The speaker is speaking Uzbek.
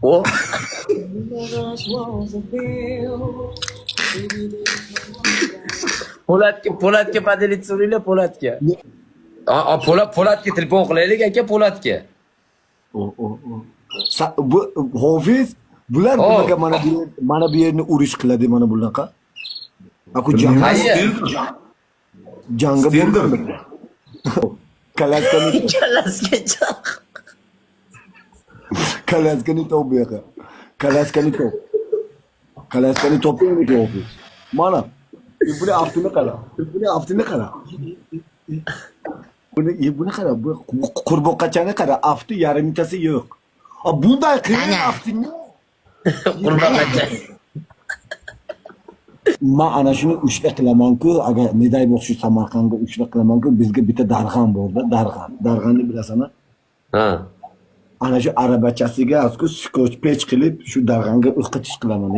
O Po'latga podelit so'raylar Po'latga. Po'latga telefon qilaylik aka Po'latga. Bu Hofiz bular bunaqa mana bu yerni urush qiladi mana bunaqa. Aku jangga bo'ldi. Kalaskani Chalasga. kalaskani top bu yoqqa. Kalaskani top. Kalaskani toplaymi Hofiz? Mana buni aftini qara. Buni aftini qara. Buni qara. Bu qurboqachani qara. Afti yarimtasi yo'q. Bunday qiyin aftini. Qurbaqacha. Men ana shuni uchta qilaman-ku, agar neday bo'lsa shu Samarqandga uchta qilaman-ku, bizga bitta darg'an borda, darg'an. Darg'anni bilasanmi? Ha. Ana shu arabachasiga asku skoch pech qilib, shu darg'anga o'qitish qilaman.